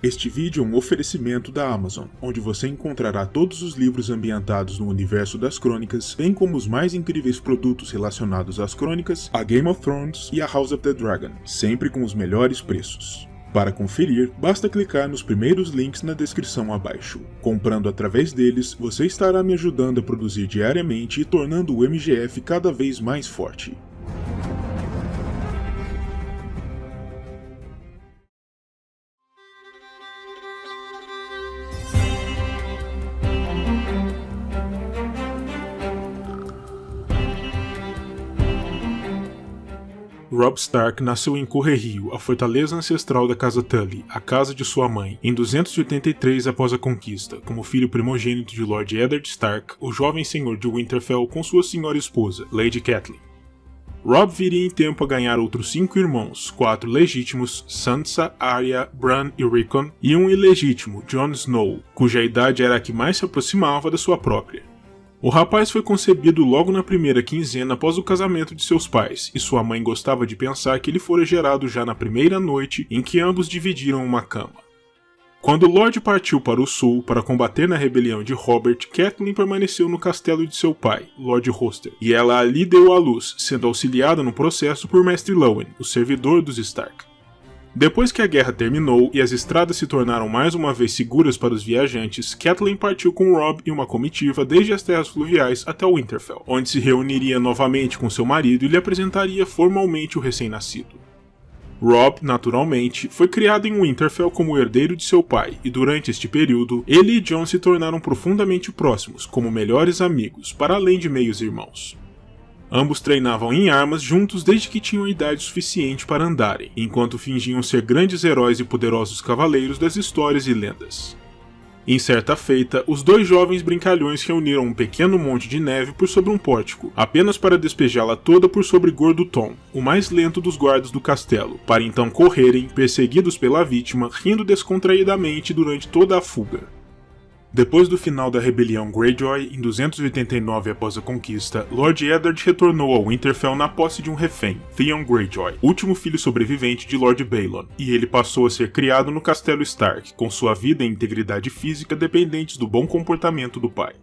Este vídeo é um oferecimento da Amazon, onde você encontrará todos os livros ambientados no universo das crônicas, bem como os mais incríveis produtos relacionados às crônicas, a Game of Thrones e a House of the Dragon, sempre com os melhores preços. Para conferir, basta clicar nos primeiros links na descrição abaixo. Comprando através deles, você estará me ajudando a produzir diariamente e tornando o MGF cada vez mais forte. Robb Stark nasceu em Correrio, a fortaleza ancestral da Casa Tully, a casa de sua mãe, em 283 após a conquista, como filho primogênito de Lord Eddard Stark, o jovem senhor de Winterfell com sua senhora esposa, Lady Catelyn. Robb viria em tempo a ganhar outros 5 irmãos, 4 legítimos, Sansa, Arya, Bran e Rickon, e um ilegítimo, Jon Snow, cuja idade era a que mais se aproximava da sua própria. O rapaz foi concebido logo na primeira quinzena após o casamento de seus pais, e sua mãe gostava de pensar que ele fora gerado já na primeira noite em que ambos dividiram uma cama. Quando Lorde partiu para o sul para combater na rebelião de Robert, Catelyn permaneceu no castelo de seu pai, Lord Roster, e ela ali deu à luz, sendo auxiliada no processo por Mestre Luwin, o servidor dos Stark. Depois que a guerra terminou e as estradas se tornaram mais uma vez seguras para os viajantes, Catelyn partiu com Robb e uma comitiva desde as terras fluviais até Winterfell, onde se reuniria novamente com seu marido e lhe apresentaria formalmente o recém-nascido. Robb, naturalmente, foi criado em Winterfell como herdeiro de seu pai, e durante este período, ele e Jon se tornaram profundamente próximos, como melhores amigos, para além de meios irmãos. Ambos treinavam em armas juntos desde que tinham idade suficiente para andarem, enquanto fingiam ser grandes heróis e poderosos cavaleiros das histórias e lendas. Em certa feita, os dois jovens brincalhões reuniram um pequeno monte de neve por sobre um pórtico, apenas para despejá-la toda por sobre Gordo Tom, o mais lento dos guardas do castelo, para então correrem, perseguidos pela vítima, rindo descontraídamente durante toda a fuga. Depois do final da rebelião Greyjoy, em 289 após a conquista, Lord Eddard retornou ao Winterfell na posse de um refém, Theon Greyjoy, último filho sobrevivente de Lord Baelon, e ele passou a ser criado no Castelo Stark, com sua vida e integridade física dependentes do bom comportamento do pai.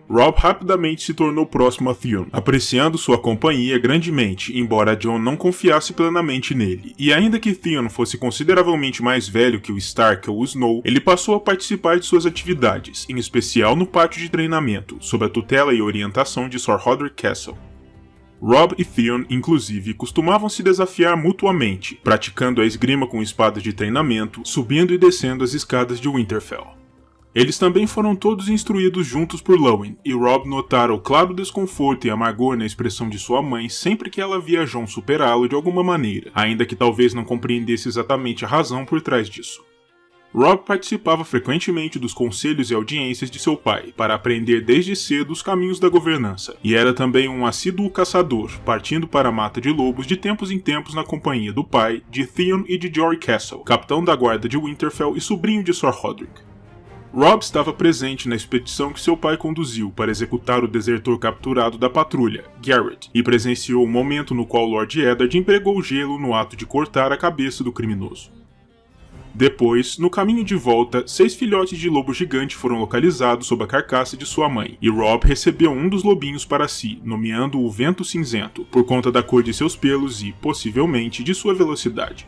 Robb rapidamente se tornou próximo a Theon, apreciando sua companhia grandemente, embora Jon não confiasse plenamente nele, e ainda que Theon fosse consideravelmente mais velho que o Stark ou o Snow, ele passou a participar de suas atividades, em especial no pátio de treinamento, sob a tutela e orientação de Sir Hodrik Cassel. Robb e Theon, inclusive, costumavam se desafiar mutuamente, praticando a esgrima com espadas de treinamento, subindo e descendo as escadas de Winterfell. Eles também foram todos instruídos juntos por Luwin, e Robb notara o claro desconforto e amargor na expressão de sua mãe sempre que ela via Jon superá-lo de alguma maneira, ainda que talvez não compreendesse exatamente a razão por trás disso. Robb participava frequentemente dos conselhos e audiências de seu pai, para aprender desde cedo os caminhos da governança, e era também um assíduo caçador, partindo para a mata de lobos de tempos em tempos na companhia do pai, de Theon e de Jory Castle, capitão da guarda de Winterfell e sobrinho de Sir Hodrik. Robb estava presente na expedição que seu pai conduziu para executar o desertor capturado da patrulha, Garrett, e presenciou o momento no qual Lord Eddard empregou gelo no ato de cortar a cabeça do criminoso. Depois, no caminho de volta, 6 filhotes de lobo gigante foram localizados sob a carcaça de sua mãe, e Robb recebeu um dos lobinhos para si, nomeando-o o Vento Cinzento, por conta da cor de seus pelos e, possivelmente, de sua velocidade.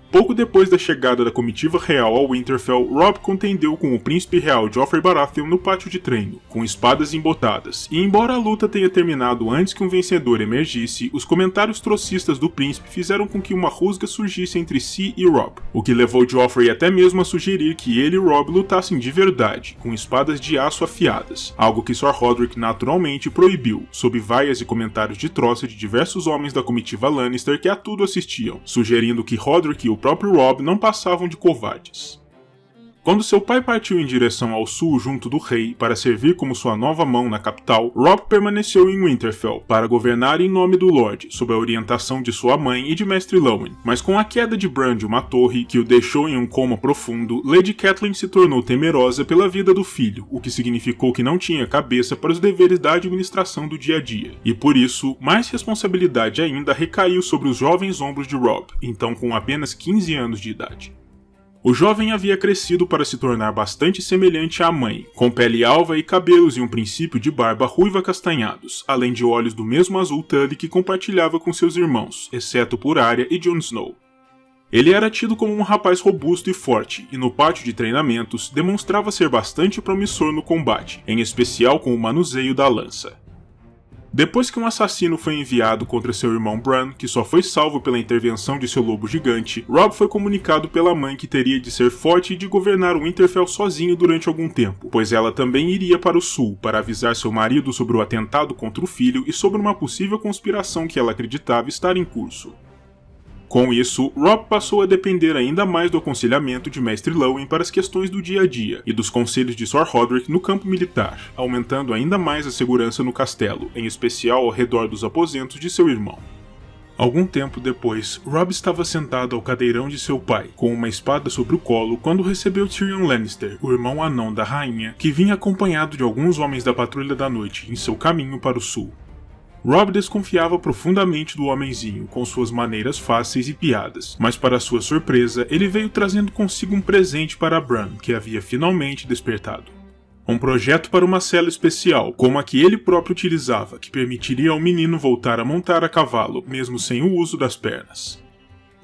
Pouco depois da chegada da comitiva real ao Winterfell, Robb contendeu com o príncipe real Joffrey Baratheon no pátio de treino, com espadas embotadas, e embora a luta tenha terminado antes que um vencedor emergisse, os comentários trocistas do príncipe fizeram com que uma rusga surgisse entre si e Robb, o que levou Joffrey até mesmo a sugerir que ele e Robb lutassem de verdade, com espadas de aço afiadas, algo que Sir Hodrik naturalmente proibiu, sob vaias e comentários de troça de diversos homens da comitiva Lannister que a tudo assistiam, sugerindo que Hodrik e o próprio Robb não passavam de covardes. Quando seu pai partiu em direção ao sul junto do rei para servir como sua nova mão na capital, Robb permaneceu em Winterfell para governar em nome do Lorde, sob a orientação de sua mãe e de Mestre Luwin. Mas com a queda de Bran de uma torre, que o deixou em um coma profundo, Lady Catelyn se tornou temerosa pela vida do filho, o que significou que não tinha cabeça para os deveres da administração do dia a dia. E por isso, mais responsabilidade ainda recaiu sobre os jovens ombros de Robb, então com apenas 15 anos de idade. O jovem havia crescido para se tornar bastante semelhante à mãe, com pele alva e cabelos e um princípio de barba ruiva castanhados, além de olhos do mesmo azul Tully que compartilhava com seus irmãos, exceto por Arya e Jon Snow. Ele era tido como um rapaz robusto e forte, e no pátio de treinamentos demonstrava ser bastante promissor no combate, em especial com o manuseio da lança. Depois que um assassino foi enviado contra seu irmão Bran, que só foi salvo pela intervenção de seu lobo gigante, Robb foi comunicado pela mãe que teria de ser forte e de governar Winterfell sozinho durante algum tempo, pois ela também iria para o sul para avisar seu marido sobre o atentado contra o filho e sobre uma possível conspiração que ela acreditava estar em curso. Com isso, Robb passou a depender ainda mais do aconselhamento de Mestre Luwin para as questões do dia a dia e dos conselhos de Sir Rodrik no campo militar, aumentando ainda mais a segurança no castelo, em especial ao redor dos aposentos de seu irmão. Algum tempo depois, Robb estava sentado ao cadeirão de seu pai, com uma espada sobre o colo, quando recebeu Tyrion Lannister, o irmão anão da rainha, que vinha acompanhado de alguns homens da Patrulha da Noite em seu caminho para o sul. Robb desconfiava profundamente do homenzinho, com suas maneiras fáceis e piadas, mas para sua surpresa, ele veio trazendo consigo um presente para Bran, que havia finalmente despertado. Um projeto para uma cela especial, como a que ele próprio utilizava, que permitiria ao menino voltar a montar a cavalo, mesmo sem o uso das pernas.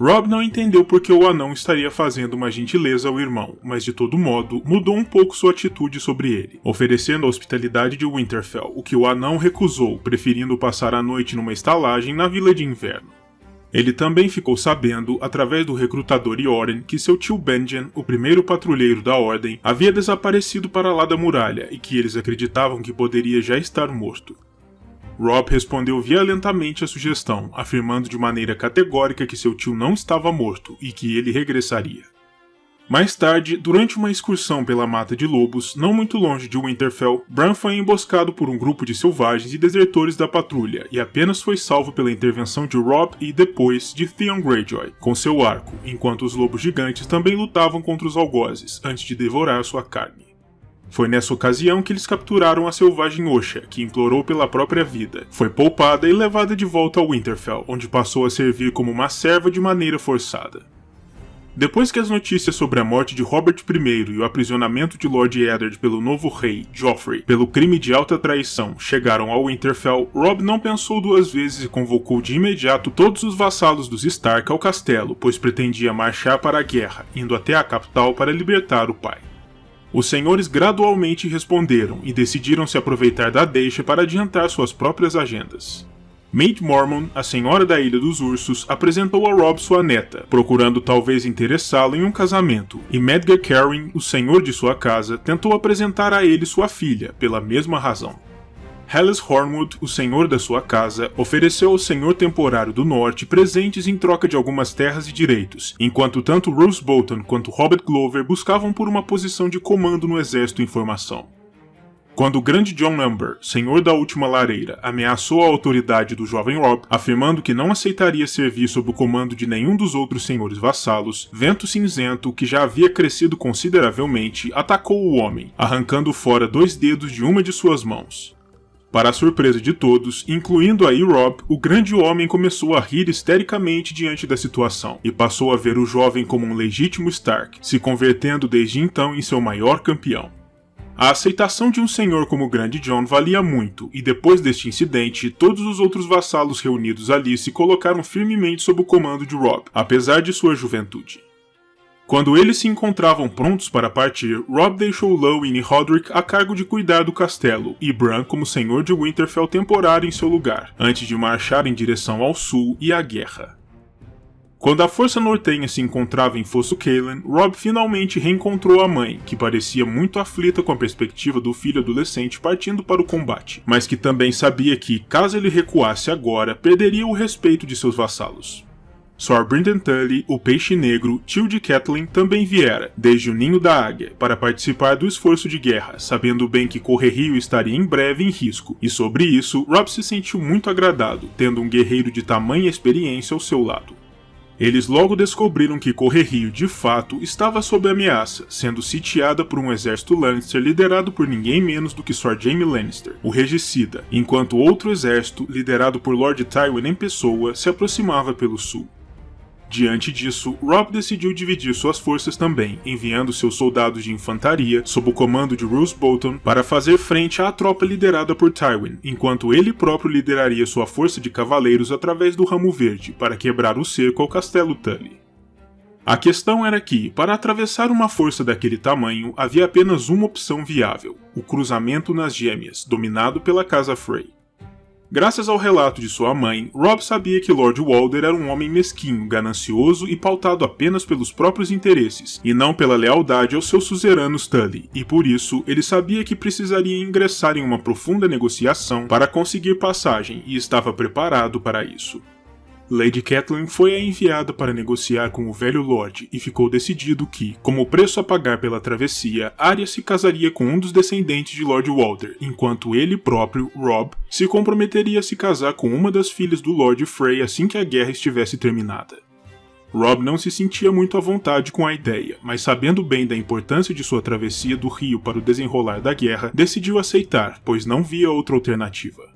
Robb não entendeu por que o anão estaria fazendo uma gentileza ao irmão, mas de todo modo, mudou um pouco sua atitude sobre ele, oferecendo a hospitalidade de Winterfell, o que o anão recusou, preferindo passar a noite numa estalagem na Vila de Inverno. Ele também ficou sabendo, através do recrutador Yoren, que seu tio Benjen, o primeiro patrulheiro da Ordem, havia desaparecido para lá da muralha e que eles acreditavam que poderia já estar morto. Robb respondeu violentamente à sugestão, afirmando de maneira categórica que seu tio não estava morto e que ele regressaria. Mais tarde, durante uma excursão pela mata de lobos, não muito longe de Winterfell, Bran foi emboscado por um grupo de selvagens e desertores da patrulha e apenas foi salvo pela intervenção de Robb e, depois, de Theon Greyjoy, com seu arco, enquanto os lobos gigantes também lutavam contra os algozes, antes de devorar sua carne. Foi nessa ocasião que eles capturaram a selvagem Osha, que implorou pela própria vida. Foi poupada e levada de volta ao Winterfell, onde passou a servir como uma serva de maneira forçada. Depois que as notícias sobre a morte de Robert I e o aprisionamento de Lord Eddard pelo novo rei, Joffrey, pelo crime de alta traição, chegaram ao Winterfell, Robb não pensou duas vezes e convocou de imediato todos os vassalos dos Stark ao castelo, pois pretendia marchar para a guerra, indo até a capital para libertar o pai. Os senhores gradualmente responderam e decidiram se aproveitar da deixa para adiantar suas próprias agendas. Maid Mormon, a senhora da Ilha dos Ursos, apresentou a Robb sua neta, procurando talvez interessá-lo em um casamento, e Medgar Caryn, o senhor de sua casa, tentou apresentar a ele sua filha, pela mesma razão. Hellas Hornwood, o senhor da sua casa, ofereceu ao senhor temporário do norte presentes em troca de algumas terras e direitos, enquanto tanto Roose Bolton quanto Robert Glover buscavam por uma posição de comando no exército em formação. Quando o grande Jon Umber, senhor da Última Lareira, ameaçou a autoridade do jovem Robb, afirmando que não aceitaria servir sob o comando de nenhum dos outros senhores vassalos, Vento Cinzento, que já havia crescido consideravelmente, atacou o homem, arrancando fora 2 dedos de uma de suas mãos. Para a surpresa de todos, incluindo aí Robb, o grande homem começou a rir histericamente diante da situação, e passou a ver o jovem como um legítimo Stark, se convertendo desde então em seu maior campeão. A aceitação de um senhor como o Grande Jon valia muito, e depois deste incidente, todos os outros vassalos reunidos ali se colocaram firmemente sob o comando de Robb, apesar de sua juventude. Quando eles se encontravam prontos para partir, Robb deixou Luwin e Rodrik a cargo de cuidar do castelo, e Bran como senhor de Winterfell temporário em seu lugar, antes de marchar em direção ao sul e à guerra. Quando a força nortenha se encontrava em Fosso Caelan, Robb finalmente reencontrou a mãe, que parecia muito aflita com a perspectiva do filho adolescente partindo para o combate, mas que também sabia que, caso ele recuasse agora, perderia o respeito de seus vassalos. Sir Brynden Tully, o Peixe Negro, tio de Catelyn, também viera, desde o Ninho da Águia, para participar do esforço de guerra, sabendo bem que Correrio estaria em breve em risco, e sobre isso, Robb se sentiu muito agradado, tendo um guerreiro de tamanha experiência ao seu lado. Eles logo descobriram que Correrio, de fato, estava sob ameaça, sendo sitiada por um exército Lannister liderado por ninguém menos do que Sir Jaime Lannister, o Regicida, enquanto outro exército, liderado por Lord Tywin em pessoa, se aproximava pelo sul. Diante disso, Robb decidiu dividir suas forças também, enviando seus soldados de infantaria, sob o comando de Roose Bolton, para fazer frente à tropa liderada por Tywin, enquanto ele próprio lideraria sua força de cavaleiros através do Ramo Verde, para quebrar o cerco ao Castelo Tully. A questão era que, para atravessar uma força daquele tamanho, havia apenas uma opção viável: o cruzamento nas Gêmeas, dominado pela Casa Frey. Graças ao relato de sua mãe, Robb sabia que Lord Walder era um homem mesquinho, ganancioso e pautado apenas pelos próprios interesses, e não pela lealdade aos seus suzeranos Tully, e por isso ele sabia que precisaria ingressar em uma profunda negociação para conseguir passagem, e estava preparado para isso. Lady Catelyn foi a enviada para negociar com o velho Lorde e ficou decidido que, como preço a pagar pela travessia, Arya se casaria com um dos descendentes de Lord Walder, enquanto ele próprio, Robb, se comprometeria a se casar com uma das filhas do Lord Frey assim que a guerra estivesse terminada. Robb não se sentia muito à vontade com a ideia, mas sabendo bem da importância de sua travessia do rio para o desenrolar da guerra, decidiu aceitar, pois não via outra alternativa.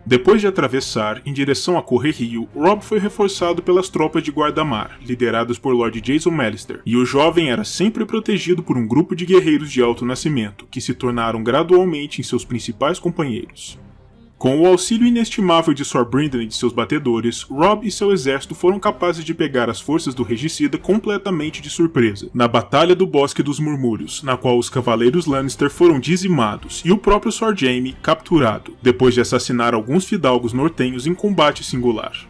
Depois de atravessar, em direção a Correrio, Robb foi reforçado pelas tropas de guarda-mar, lideradas por Lord Jason Mallister, e o jovem era sempre protegido por um grupo de guerreiros de alto nascimento, que se tornaram gradualmente em seus principais companheiros. Com o auxílio inestimável de Sir Brynden e de seus batedores, Robb e seu exército foram capazes de pegar as forças do regicida completamente de surpresa, na Batalha do Bosque dos Murmúrios, na qual os cavaleiros Lannister foram dizimados e o próprio Sir Jaime capturado, depois de assassinar alguns fidalgos nortenhos em combate singular.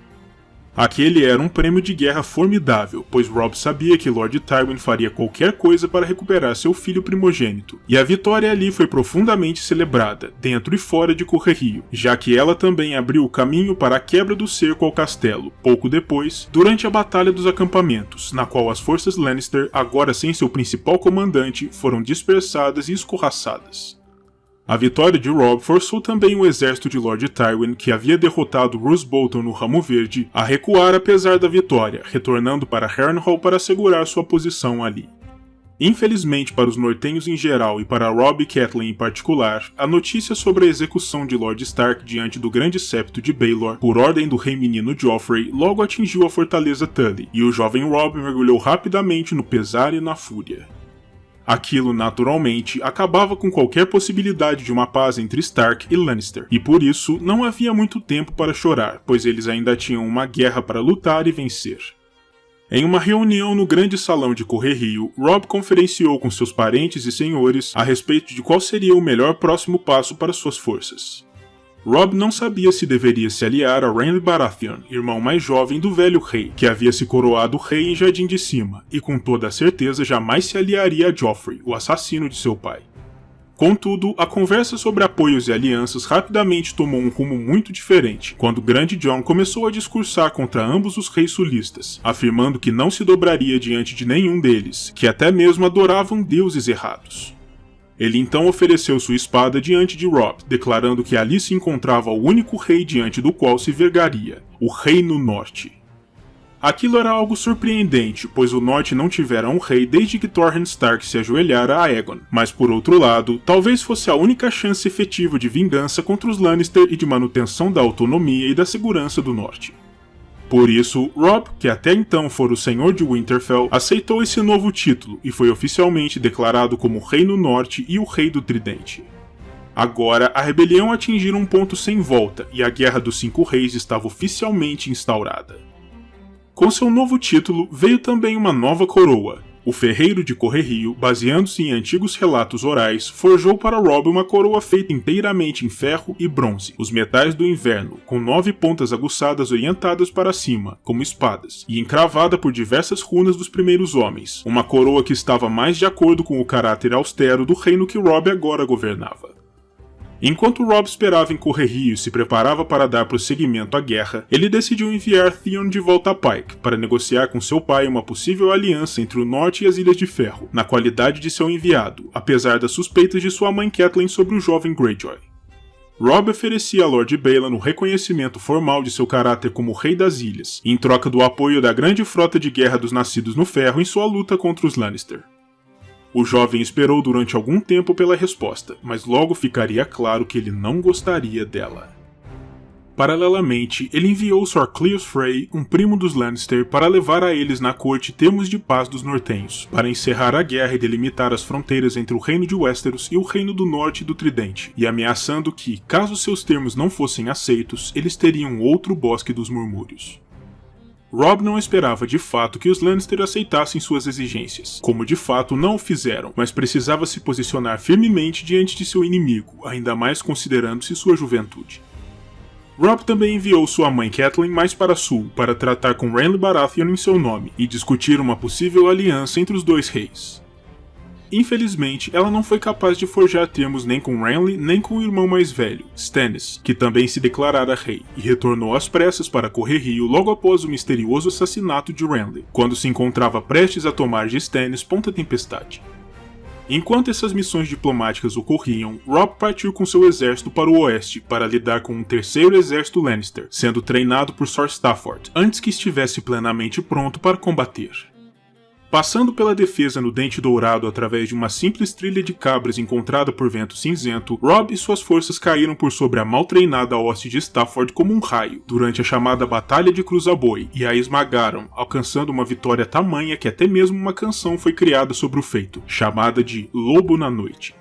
Aquele era um prêmio de guerra formidável, pois Robb sabia que Lord Tywin faria qualquer coisa para recuperar seu filho primogênito, e a vitória ali foi profundamente celebrada, dentro e fora de Correrio, já que ela também abriu o caminho para a quebra do cerco ao castelo, pouco depois, durante a Batalha dos Acampamentos, na qual as forças Lannister, agora sem seu principal comandante, foram dispersadas e escorraçadas. A vitória de Robb forçou também o exército de Lord Tywin, que havia derrotado Roose Bolton no Ramo Verde, a recuar apesar da vitória, retornando para Harrenhal para assegurar sua posição ali. Infelizmente para os nortenhos em geral e para Robb e Catelyn em particular, a notícia sobre a execução de Lord Stark diante do Grande Septo de Baelor, por ordem do Rei Menino Joffrey, logo atingiu a fortaleza Tully, e o jovem Robb mergulhou rapidamente no pesar e na fúria. Aquilo, naturalmente, acabava com qualquer possibilidade de uma paz entre Stark e Lannister, e por isso não havia muito tempo para chorar, pois eles ainda tinham uma guerra para lutar e vencer. Em uma reunião no grande salão de Correrio, Robb conferenciou com seus parentes e senhores a respeito de qual seria o melhor próximo passo para suas forças. Robb não sabia se deveria se aliar a Renly Baratheon, irmão mais jovem do velho rei, que havia se coroado rei em Jardim de Cima, e com toda a certeza jamais se aliaria a Joffrey, o assassino de seu pai. Contudo, a conversa sobre apoios e alianças rapidamente tomou um rumo muito diferente, quando o Grande Jon começou a discursar contra ambos os reis sulistas, afirmando que não se dobraria diante de nenhum deles, que até mesmo adoravam deuses errados. Ele então ofereceu sua espada diante de Robb, declarando que ali se encontrava o único rei diante do qual se vergaria, o Reino Norte. Aquilo era algo surpreendente, pois o Norte não tivera um rei desde que Torrhen Stark se ajoelhara a Aegon, mas por outro lado, talvez fosse a única chance efetiva de vingança contra os Lannister e de manutenção da autonomia e da segurança do Norte. Por isso, Robb, que até então fora o Senhor de Winterfell, aceitou esse novo título e foi oficialmente declarado como Rei no Norte e o Rei do Tridente. Agora, a rebelião atingira um ponto sem volta e a Guerra dos Cinco Reis estava oficialmente instaurada. Com seu novo título, veio também uma nova coroa. O ferreiro de Correrio, baseando-se em antigos relatos orais, forjou para Robb uma coroa feita inteiramente em ferro e bronze, os metais do inverno, com 9 pontas aguçadas orientadas para cima, como espadas, e encravada por diversas runas dos primeiros homens, uma coroa que estava mais de acordo com o caráter austero do reino que Robb agora governava. Enquanto Robb esperava em Correrio e se preparava para dar prosseguimento à guerra, ele decidiu enviar Theon de volta a Pike para negociar com seu pai uma possível aliança entre o Norte e as Ilhas de Ferro, na qualidade de seu enviado, apesar das suspeitas de sua mãe Catelyn sobre o jovem Greyjoy. Robb oferecia a Lord Baelon o reconhecimento formal de seu caráter como Rei das Ilhas, em troca do apoio da grande frota de guerra dos Nascidos no Ferro em sua luta contra os Lannister. O jovem esperou durante algum tempo pela resposta, mas logo ficaria claro que ele não gostaria dela. Paralelamente, ele enviou Sir Cleus Frey, um primo dos Lannister, para levar a eles na corte termos de paz dos Nortenhos, para encerrar a guerra e delimitar as fronteiras entre o Reino de Westeros e o Reino do Norte do Tridente, e ameaçando que, caso seus termos não fossem aceitos, eles teriam outro Bosque dos Murmúrios. Robb não esperava de fato que os Lannister aceitassem suas exigências, como de fato não o fizeram, mas precisava se posicionar firmemente diante de seu inimigo, ainda mais considerando-se sua juventude. Robb também enviou sua mãe Catelyn mais para sul, para tratar com Renly Baratheon em seu nome, e discutir uma possível aliança entre os dois reis. Infelizmente, ela não foi capaz de forjar termos nem com Renly nem com o irmão mais velho, Stannis, que também se declarara rei, e retornou às pressas para Correrio logo após o misterioso assassinato de Renly, quando se encontrava prestes a tomar de Stannis Ponta Tempestade. Enquanto essas missões diplomáticas ocorriam, Robb partiu com seu exército para o oeste para lidar com um terceiro exército Lannister, sendo treinado por Sir Stafford, antes que estivesse plenamente pronto para combater. Passando pela defesa no Dente Dourado através de uma simples trilha de cabras encontrada por Vento Cinzento, Robb e suas forças caíram por sobre a mal treinada hoste de Stafford como um raio, durante a chamada Batalha de Cruzaboi, e a esmagaram, alcançando uma vitória tamanha que até mesmo uma canção foi criada sobre o feito, chamada de Lobo na Noite.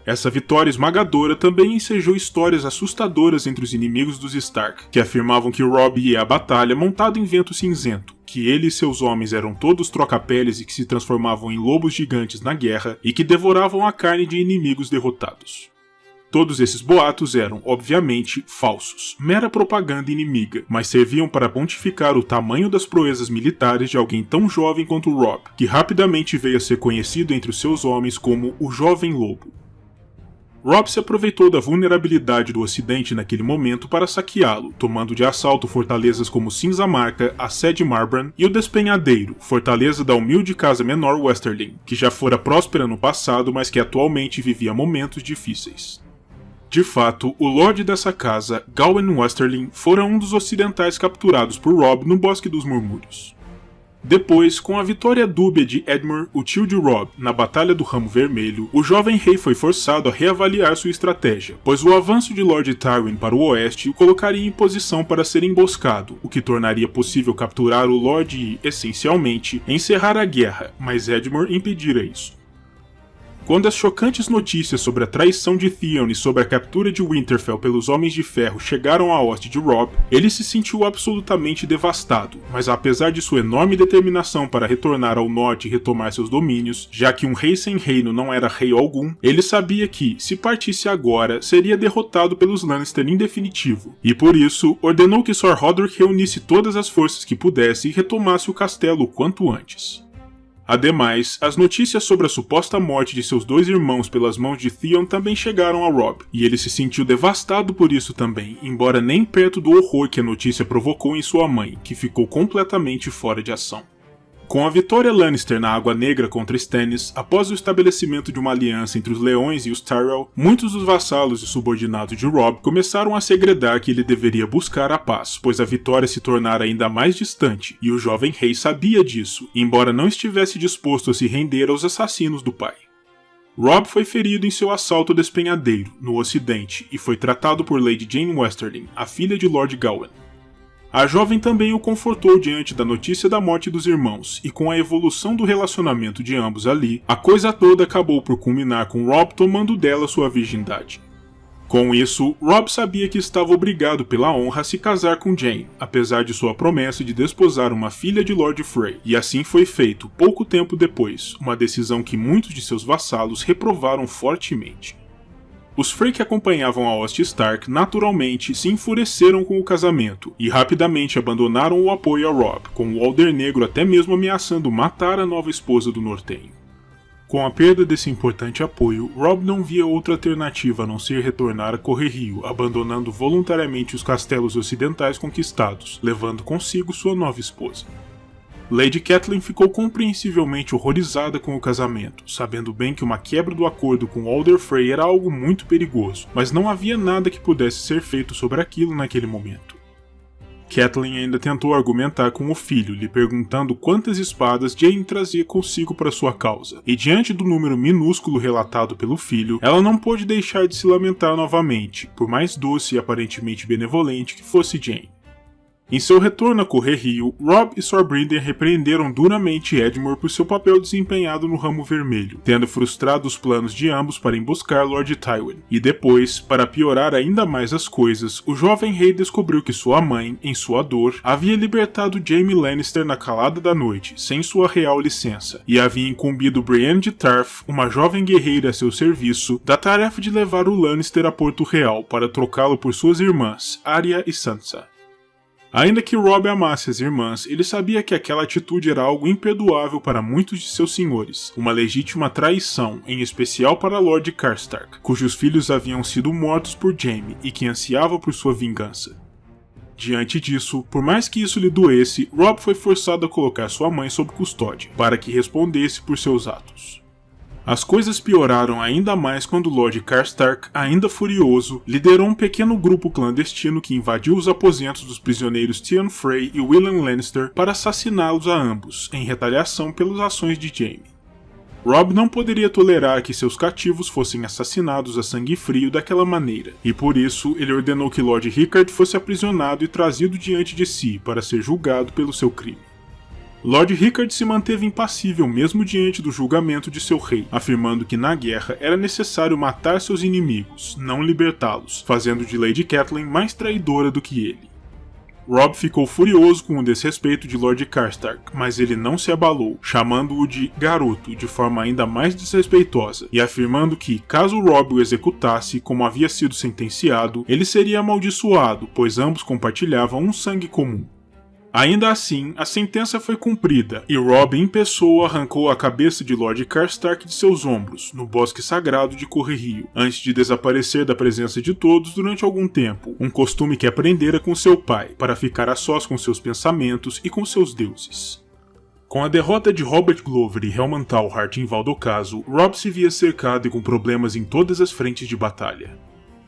Essa vitória esmagadora também ensejou histórias assustadoras entre os inimigos dos Stark, que afirmavam que Robb ia à batalha montado em Vento Cinzento, que ele e seus homens eram todos troca-peles e que se transformavam em lobos gigantes na guerra e que devoravam a carne de inimigos derrotados. Todos esses boatos eram, obviamente, falsos, mera propaganda inimiga, mas serviam para pontificar o tamanho das proezas militares de alguém tão jovem quanto Robb, que rapidamente veio a ser conhecido entre os seus homens como o Jovem Lobo. Robb se aproveitou da vulnerabilidade do Ocidente naquele momento para saqueá-lo, tomando de assalto fortalezas como Cinza Marca, a Sede Marbran e o Despenhadeiro, fortaleza da humilde casa menor Westerling, que já fora próspera no passado, mas que atualmente vivia momentos difíceis. De fato, o Lorde dessa casa, Gawyn Westerling, fora um dos ocidentais capturados por Robb no Bosque dos Murmúrios. Depois, com a vitória dúbia de Edmure, o tio de Robb, na Batalha do Ramo Vermelho, o jovem rei foi forçado a reavaliar sua estratégia, pois o avanço de Lord Tywin para o oeste o colocaria em posição para ser emboscado, o que tornaria possível capturar o Lorde e, essencialmente, encerrar a guerra, mas Edmure impedira isso. Quando as chocantes notícias sobre a traição de Theon e sobre a captura de Winterfell pelos Homens de Ferro chegaram à hoste de Robb, ele se sentiu absolutamente devastado, mas apesar de sua enorme determinação para retornar ao norte e retomar seus domínios, já que um rei sem reino não era rei algum, ele sabia que, se partisse agora, seria derrotado pelos Lannister em definitivo, e por isso, ordenou que Sir Roderick reunisse todas as forças que pudesse e retomasse o castelo o quanto antes. Ademais, as notícias sobre a suposta morte de seus dois irmãos pelas mãos de Theon também chegaram a Robb, e ele se sentiu devastado por isso também, embora nem perto do horror que a notícia provocou em sua mãe, que ficou completamente fora de ação. Com a vitória Lannister na Água Negra contra Stannis, após o estabelecimento de uma aliança entre os Leões e os Tyrell, muitos dos vassalos e subordinados de Robb começaram a segredar que ele deveria buscar a paz, pois a vitória se tornara ainda mais distante, e o jovem rei sabia disso, embora não estivesse disposto a se render aos assassinos do pai. Robb foi ferido em seu assalto ao Despenhadeiro, no ocidente, e foi tratado por Lady Jane Westerling, a filha de Lord Gawyn. A jovem também o confortou diante da notícia da morte dos irmãos, e com a evolução do relacionamento de ambos ali, a coisa toda acabou por culminar com Robb tomando dela sua virgindade. Com isso, Robb sabia que estava obrigado pela honra a se casar com Jane, apesar de sua promessa de desposar uma filha de Lord Frey, e assim foi feito pouco tempo depois, uma decisão que muitos de seus vassalos reprovaram fortemente. Os Frey que acompanhavam a hoste Stark naturalmente se enfureceram com o casamento e rapidamente abandonaram o apoio a Robb, com o Alder Negro até mesmo ameaçando matar a nova esposa do Nortenho. Com a perda desse importante apoio, Robb não via outra alternativa a não ser retornar a Correrio, abandonando voluntariamente os castelos ocidentais conquistados, levando consigo sua nova esposa. Lady Catelyn ficou compreensivelmente horrorizada com o casamento, sabendo bem que uma quebra do acordo com Alder Frey era algo muito perigoso, mas não havia nada que pudesse ser feito sobre aquilo naquele momento. Catelyn ainda tentou argumentar com o filho, lhe perguntando quantas espadas Jaime trazia consigo para sua causa, e diante do número minúsculo relatado pelo filho, ela não pôde deixar de se lamentar novamente, por mais doce e aparentemente benevolente que fosse Jaime. Em seu retorno a Correrio, Robb e Sor Brinden repreenderam duramente Edmure por seu papel desempenhado no Ramo Vermelho, tendo frustrado os planos de ambos para emboscar Lord Tywin. E depois, para piorar ainda mais as coisas, o jovem rei descobriu que sua mãe, em sua dor, havia libertado Jaime Lannister na calada da noite, sem sua real licença, e havia incumbido Brienne de Tarth, uma jovem guerreira a seu serviço, da tarefa de levar o Lannister a Porto Real para trocá-lo por suas irmãs, Arya e Sansa. Ainda que Robb amasse as irmãs, ele sabia que aquela atitude era algo imperdoável para muitos de seus senhores, uma legítima traição, em especial para Lord Karstark, cujos filhos haviam sido mortos por Jaime e que ansiava por sua vingança. Diante disso, por mais que isso lhe doesse, Robb foi forçado a colocar sua mãe sob custódia, para que respondesse por seus atos. As coisas pioraram ainda mais quando Lord Karstark, ainda furioso, liderou um pequeno grupo clandestino que invadiu os aposentos dos prisioneiros Theon Frey e William Lannister para assassiná-los a ambos, em retaliação pelas ações de Jaime. Robb não poderia tolerar que seus cativos fossem assassinados a sangue frio daquela maneira, e por isso ele ordenou que Lord Rickard fosse aprisionado e trazido diante de si para ser julgado pelo seu crime. Lord Rickard se manteve impassível mesmo diante do julgamento de seu rei, afirmando que na guerra era necessário matar seus inimigos, não libertá-los, fazendo de Lady Catelyn mais traidora do que ele. Robb ficou furioso com o desrespeito de Lord Karstark, mas ele não se abalou, chamando-o de garoto de forma ainda mais desrespeitosa, e afirmando que, caso Robb o executasse, como havia sido sentenciado, ele seria amaldiçoado, pois ambos compartilhavam um sangue comum. Ainda assim, a sentença foi cumprida, e Robb em pessoa arrancou a cabeça de Lord Karstark de seus ombros, no bosque sagrado de Correrio, antes de desaparecer da presença de todos durante algum tempo, um costume que aprendera com seu pai, para ficar a sós com seus pensamentos e com seus deuses. Com a derrota de Robert Glover e Helman Tallhart em Valdocaso, Robb se via cercado e com problemas em todas as frentes de batalha.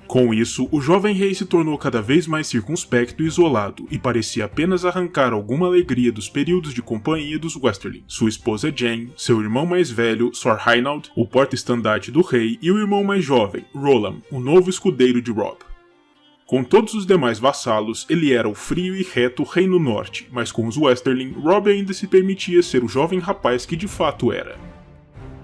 Com isso, o jovem rei se tornou cada vez mais circunspecto e isolado, e parecia apenas arrancar alguma alegria dos períodos de companhia dos Westerling, sua esposa Jane, seu irmão mais velho, Sor Reinald, o porta-estandarte do rei, e o irmão mais jovem, Rolam, o novo escudeiro de Robb. Com todos os demais vassalos, ele era o frio e reto rei no norte, mas com os Westerling, Robb ainda se permitia ser o jovem rapaz que de fato era.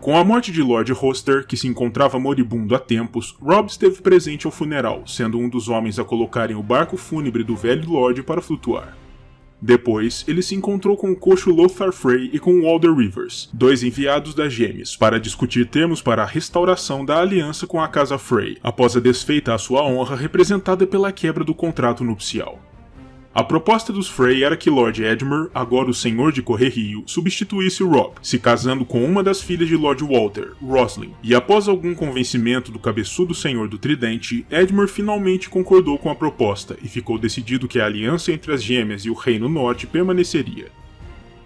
Com a morte de Lord Roster, que se encontrava moribundo há tempos, Robb esteve presente ao funeral, sendo um dos homens a colocarem o barco fúnebre do velho Lorde para flutuar. Depois, ele se encontrou com o coxo Lothar Frey e com Walder Rivers, dois enviados das Gêmeas, para discutir termos para a restauração da aliança com a Casa Frey, após a desfeita à sua honra representada pela quebra do contrato nupcial. A proposta dos Frey era que Lord Edmure, agora o Senhor de Correrio, substituísse Robb, se casando com uma das filhas de Lord Walter, Roslin, e após algum convencimento do cabeçudo Senhor do Tridente, Edmure finalmente concordou com a proposta e ficou decidido que a aliança entre as Gêmeas e o Reino Norte permaneceria.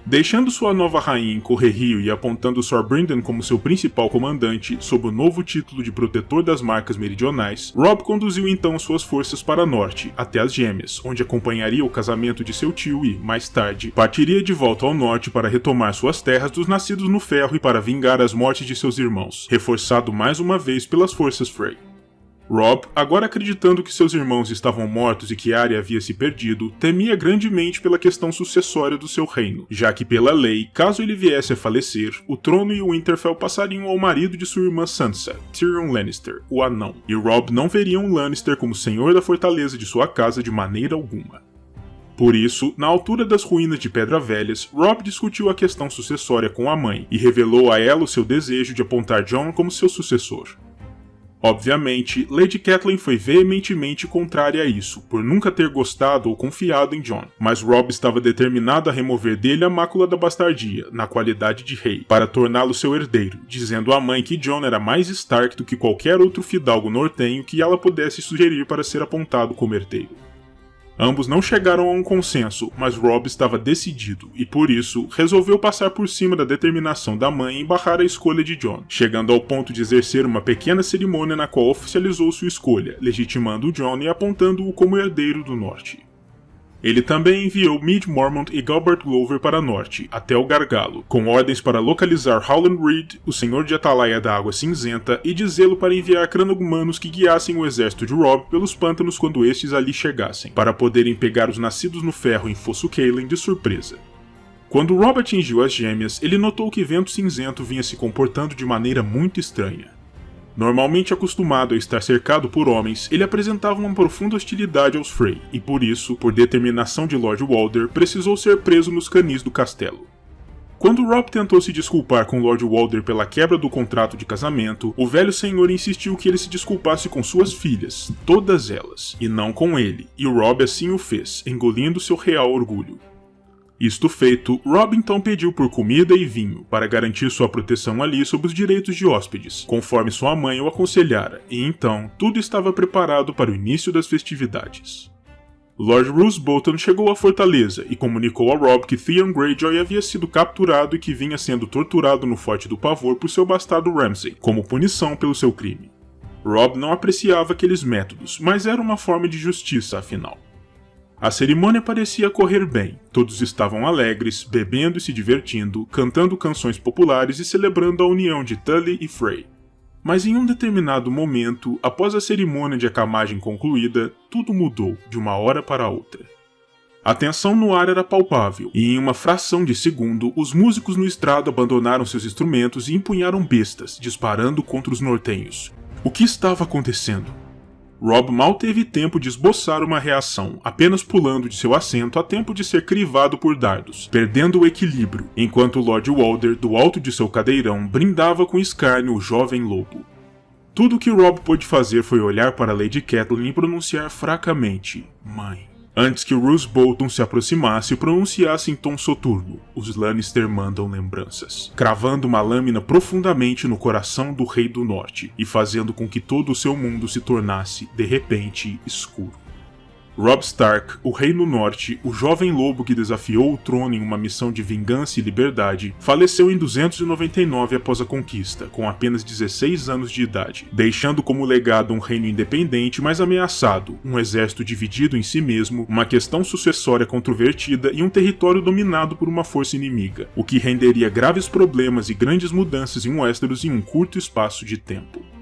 Deixando sua nova rainha em Correrio e apontando Sor Brinden como seu principal comandante, sob o novo título de Protetor das Marcas Meridionais, Robb conduziu então suas forças para norte, até as Gêmeas, onde acompanharia o casamento de seu tio e, mais tarde, partiria de volta ao norte para retomar suas terras dos nascidos no ferro e para vingar as mortes de seus irmãos, reforçado mais uma vez pelas forças Frey. Robb, agora acreditando que seus irmãos estavam mortos e que Arya havia se perdido, temia grandemente pela questão sucessória do seu reino, já que pela lei, caso ele viesse a falecer, o trono e o Winterfell passariam ao marido de sua irmã Sansa, Tyrion Lannister, o Anão, e Robb não veria um Lannister como senhor da fortaleza de sua casa de maneira alguma. Por isso, na altura das ruínas de Pedra Velhas, Robb discutiu a questão sucessória com a mãe e revelou a ela o seu desejo de apontar Jon como seu sucessor. Obviamente, Lady Catelyn foi veementemente contrária a isso, por nunca ter gostado ou confiado em Jon, mas Robb estava determinado a remover dele a mácula da bastardia, na qualidade de rei, para torná-lo seu herdeiro, dizendo à mãe que Jon era mais Stark do que qualquer outro fidalgo nortenho que ela pudesse sugerir para ser apontado como herdeiro. Ambos não chegaram a um consenso, mas Robb estava decidido e, por isso, resolveu passar por cima da determinação da mãe em barrar a escolha de Jon, chegando ao ponto de exercer uma pequena cerimônia na qual oficializou sua escolha, legitimando Jon e apontando-o como herdeiro do norte. Ele também enviou Mid Mormont e Galbart Glover para norte, até o Gargalo, com ordens para localizar Howland Reed, o Senhor de Atalaia da Água Cinzenta, e dizê-lo para enviar cranogumanos que guiassem o exército de Robb pelos pântanos quando estes ali chegassem, para poderem pegar os nascidos no ferro em Fosso Cailin de surpresa. Quando Robb atingiu as gêmeas, ele notou que Vento Cinzento vinha se comportando de maneira muito estranha. Normalmente acostumado a estar cercado por homens, ele apresentava uma profunda hostilidade aos Frey, e por isso, por determinação de Lord Walder, precisou ser preso nos canis do castelo. Quando Robb tentou se desculpar com Lord Walder pela quebra do contrato de casamento, o velho senhor insistiu que ele se desculpasse com suas filhas, todas elas, e não com ele, e Robb assim o fez, engolindo seu real orgulho. Isto feito, Robb então pediu por comida e vinho, para garantir sua proteção ali sob os direitos de hóspedes, conforme sua mãe o aconselhara, e então tudo estava preparado para o início das festividades. Lord Roose Bolton chegou à fortaleza e comunicou a Robb que Theon Greyjoy havia sido capturado e que vinha sendo torturado no Forte do Pavor por seu bastardo Ramsay, como punição pelo seu crime. Robb não apreciava aqueles métodos, mas era uma forma de justiça afinal. A cerimônia parecia correr bem, todos estavam alegres, bebendo e se divertindo, cantando canções populares e celebrando a união de Tully e Frey. Mas em um determinado momento, após a cerimônia de acamagem concluída, tudo mudou de uma hora para outra. A tensão no ar era palpável, e em uma fração de segundo, os músicos no estrado abandonaram seus instrumentos e empunharam bestas, disparando contra os nortenhos. O que estava acontecendo? Robb mal teve tempo de esboçar uma reação, apenas pulando de seu assento a tempo de ser crivado por dardos, perdendo o equilíbrio, enquanto Lord Walder, do alto de seu cadeirão, brindava com escárnio o jovem lobo. Tudo o que Robb pôde fazer foi olhar para Lady Catelyn e pronunciar fracamente, "Mãe", antes que Roose Bolton se aproximasse e pronunciasse em tom soturno, "Os Lannister mandam lembranças", cravando uma lâmina profundamente no coração do Rei do Norte e fazendo com que todo o seu mundo se tornasse, de repente, escuro. Robb Stark, o Rei no Norte, o jovem lobo que desafiou o trono em uma missão de vingança e liberdade, faleceu em 299 após a conquista, com apenas 16 anos de idade, deixando como legado um reino independente mas ameaçado, um exército dividido em si mesmo, uma questão sucessória controvertida e um território dominado por uma força inimiga, o que renderia graves problemas e grandes mudanças em Westeros em um curto espaço de tempo.